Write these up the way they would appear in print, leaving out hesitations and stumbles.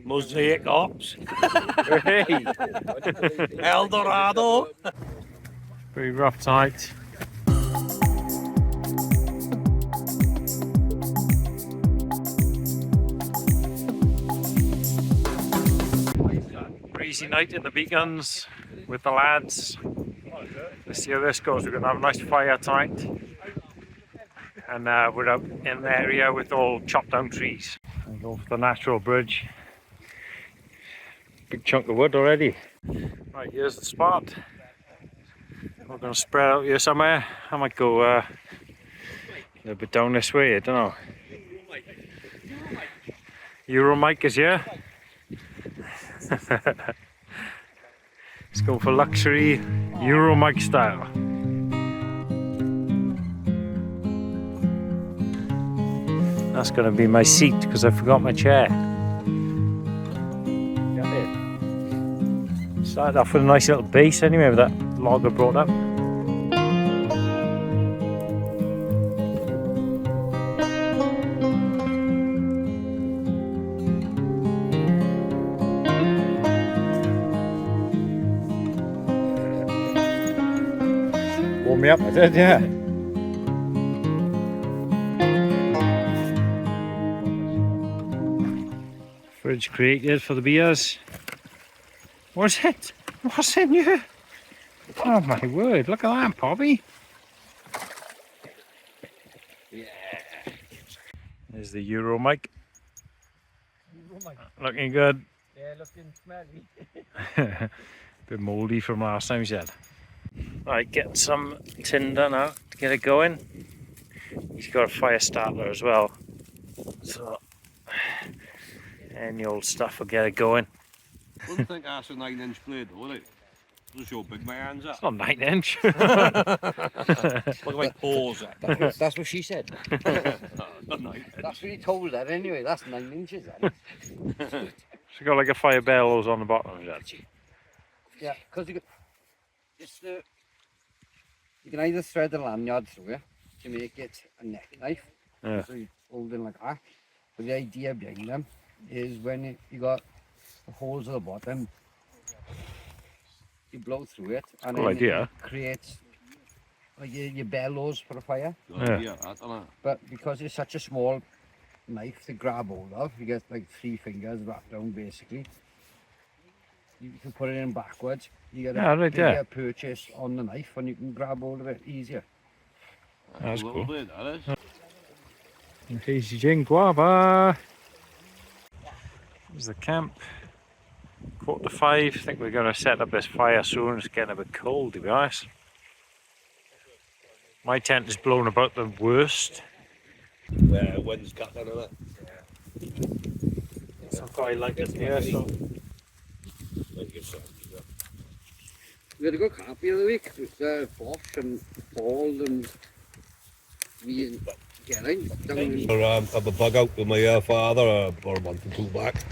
Mosaic hops. Hey, Eldorado. pretty rough tight. Breezy night in the beacons with the lads. Let's see how this goes. We're going to have a nice fire tonight. And we're up in the area with all chopped down trees. And go for the natural bridge. Big chunk of wood already. Right, here's the spot. We're going to spread out here somewhere. I might go a little bit down this way, I don't know. Euro Mike is here. Let's go for luxury Euro Mike style. That's going to be my seat because I forgot my chair. Got it. Started off with a nice little base anyway with that log I brought up. Warm me up, I did, yeah. Fridge created for the beers. What's it? What's in here? Oh my word, look at that, Bobby. Yeah. There's the Euro mic. Looking good. Yeah, looking smelly. Bit mouldy from last time, he said. Right, getting some tinder now to get it going. He's got a fire starter as well. So, any old stuff will get it going. I wouldn't think that's a 9-inch blade though, is it? Just how big my hands are. It's not 9-inch. Look at my paws. That's what she said. Not 9 inch. That's what he told her anyway. That's 9 inches then. She's got like a fire bellows on the bottom of that. Yeah, because you can either thread the lanyard through it to make it a neck knife. Yeah. So you hold it like that. But the idea behind them is when you got the holes at the bottom, you blow through it and Cool then idea. it creates like your bellows for a fire. Yeah. I don't know. But because it's such a small knife to grab hold of, you get like 3 fingers wrapped down basically. You can put it in backwards. You get a bigger purchase on the knife and you can grab hold of it easier. That's cool. Blade, that is. Hazy Jane Guava. Here's the camp. 4:45. I think we're going to set up this fire soon. It's getting a bit cold, to be honest. My tent is blown about the worst. Where wind's cutting in it. It's not quite like it here, so. We had a good camp the other week with Bosch and Paul and me and Geraint. I have a bug out with my father for a month or 2 back.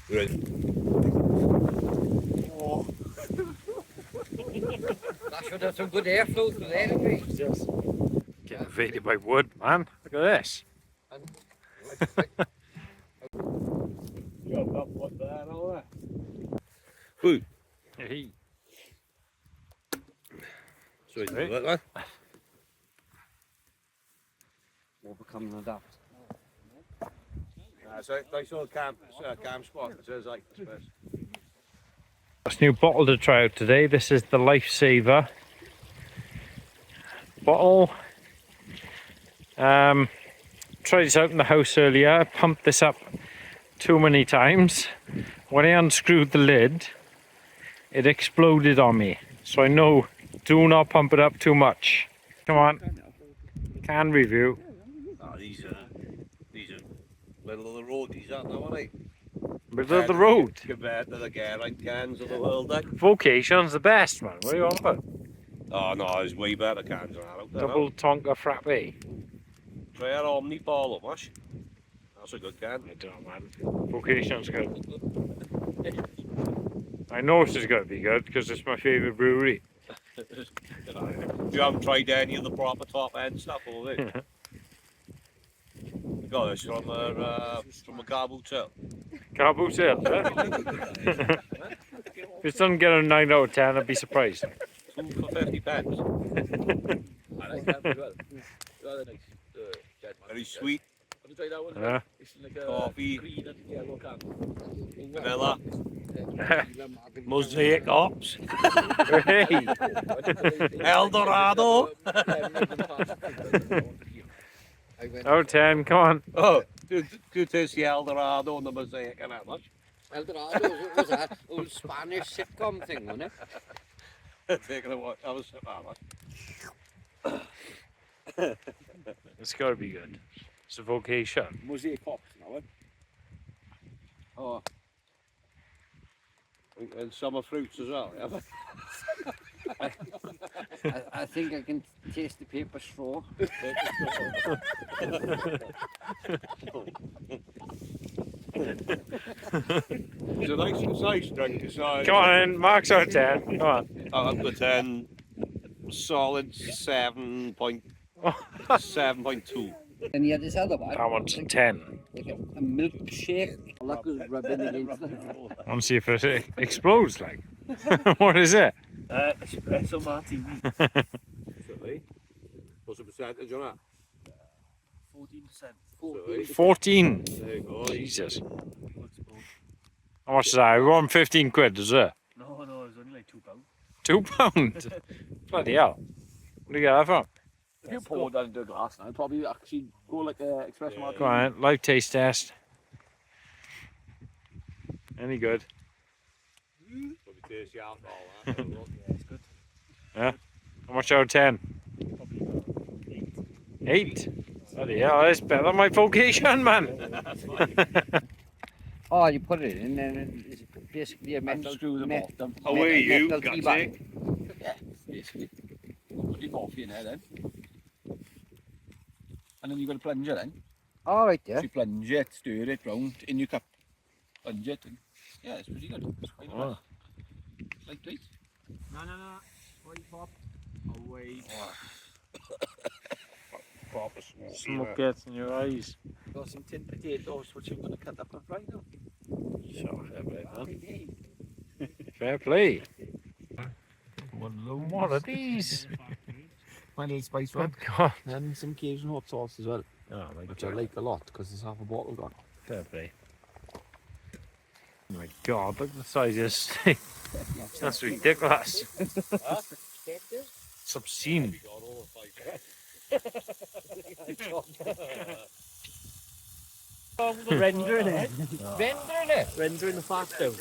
Right. Oh. That should have some good airflow through there, anyway. Getting invaded by wood, man. Look at this. You've got what there and all that. Food. Hey. So you do that, man? Overcome and adapt. It's a nice little camp spot. It says like this. This new bottle to try out today. This is the Lifesaver bottle. Tried this out in the house earlier. Pumped this up too many times. When I unscrewed the lid, it exploded on me. So I know, do not pump it up too much. Come on, can review. Oh, these are middle of the road. These aren't they? Middle of the road. Compared to the Gourment cans of the world, like. Vocation's the best, man. What are you on about? Oh no, there's way better cans than that out there. Double Tonka Frappe. Try our Omni Polo, mush. That's a good can. I don't know, man. Vocation's good. I know this is going to be good because it's my favourite brewery. You haven't tried any of the proper top end stuff, have you? We got this from a Cab Hotel. Car boot sale. If it doesn't get a 9 out of 10, I'd be surprised. 2 for 50 pence. I like that as well. Rather nice. Jet, man. Very sweet. Have you tried that one? Yeah. It's like a Coffee. green and yellow can. Vanilla. Mosaic hops. Hey! El Dorado. Out of 10, come on. Oh, do taste the El Dorado and the Mosaic and how much? El Dorado, what was that? Old Spanish sitcom thing, wasn't it? Taking a what? I was how much? It's got to be good. It's a vocation. Mosaic hops now, Oh, And summer fruits as well, yeah? I think I can taste the paper straw. It's a nice drink. It's Come on in, Mark's out of 10. Come on. Out of 10, solid 7.2. And he had this other one. I want 10. Like a milkshake. Luck was rubbing against it. I want to see if it explodes, like. What is it? Espresso martini. What's the percentage on that? 14%. 14. There you go. Jesus. How much is that? We won 15 quid, is it? No, it was only like £2. £2? Bloody hell. What do you get that from? If you pour that into a glass now, I'd probably actually go like a espresso martini. Go on, live taste test. Any good? Probably taste the alcohol, huh? Yeah, it's good. Yeah? How much out of 10? 8? Bloody hell, that's better than my vocation, man. Oh, you put it in and it's basically a metal Unscrew the bottom. How are you, metal tea Gatsy? bag. Yeah, basically. Put your coffee in there then. And then you've got a plunger then. All right, So yeah. you plunge it, stir it round in your cup. Plunge it. And, yeah, it's pretty good. It's quite Oh. nice. Like please. No. Wait, pop. Away. Proper smoky. Smoke gets in your eyes. Got some tin potatoes which I'm going to cut up and fry now. So, fair play, man. Fair play. What are these? My little spice Good God. And some Cajun hot sauce as well, Oh, my which I like a lot because there's half a bottle gone. Fair play. Oh my God, look at the size of this steak. That's ridiculous. It's obscene. Rendering it. Rendering it. Rendering the fat down.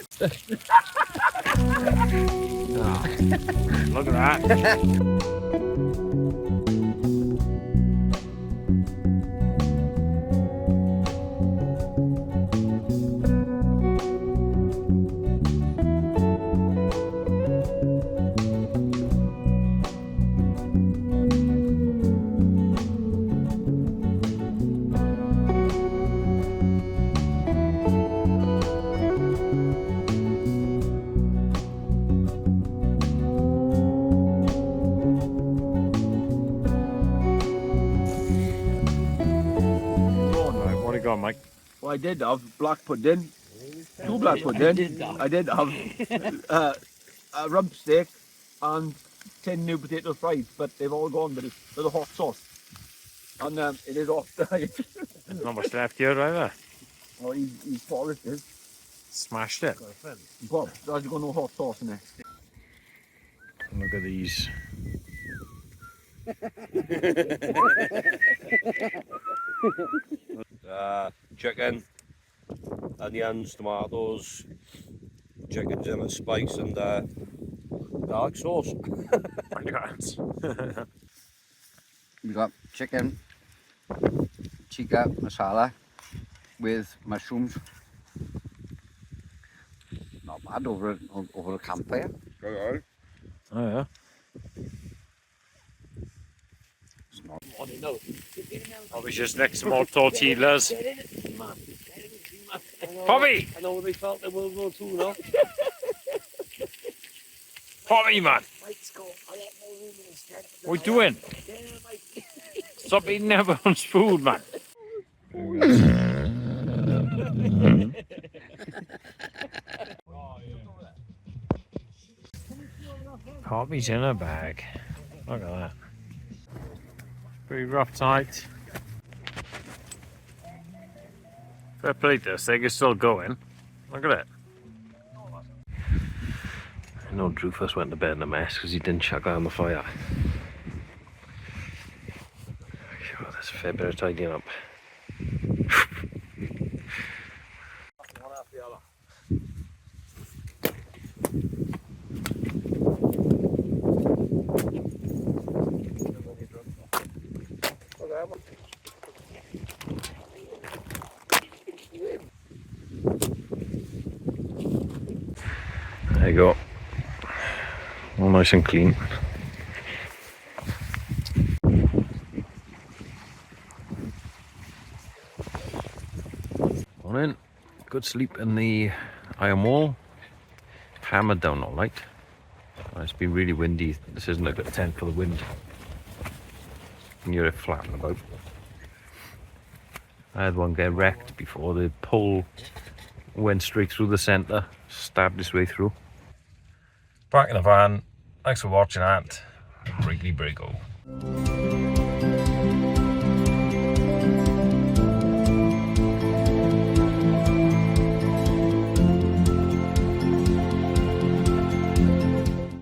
Look at that. What do you got, Mike? Well, I did have black pudding, 2 black pudding. I did have a rump steak and 10 new potato fries, but they've all gone with a hot sauce. And it is hot. There's not much left here either. Oh, he's polished it. Smashed it. Bob, there's got no hot sauce in it. Look at these. Chicken, onions, tomatoes, chickens in a spice and garlic sauce. My God. We got chicken, chica masala with mushrooms. Not bad over a campfire. Alright. Oh, yeah. It's not. Probably just next to more tortillas. Poppy! I know they felt in World War II, no? Poppy, man! What are you doing? Stop eating everyone's food, man. Poppy's in a bag. Look at that. Pretty rough tonight. Fair play to this thing is still going. Look at it. I know Drufus went to bed in a mess because he didn't chuck that on the fire. Oh, that's a fair bit of tidying up. There you go. All nice and clean. Morning. Good sleep in the iron wall. Hammered down all night. It's been really windy. This isn't a good tent for the wind. You can hear it flapping about. I had one get wrecked before. The pole went straight through the centre, stabbed its way through. Back in the van. Thanks for watching that. Breaky breako.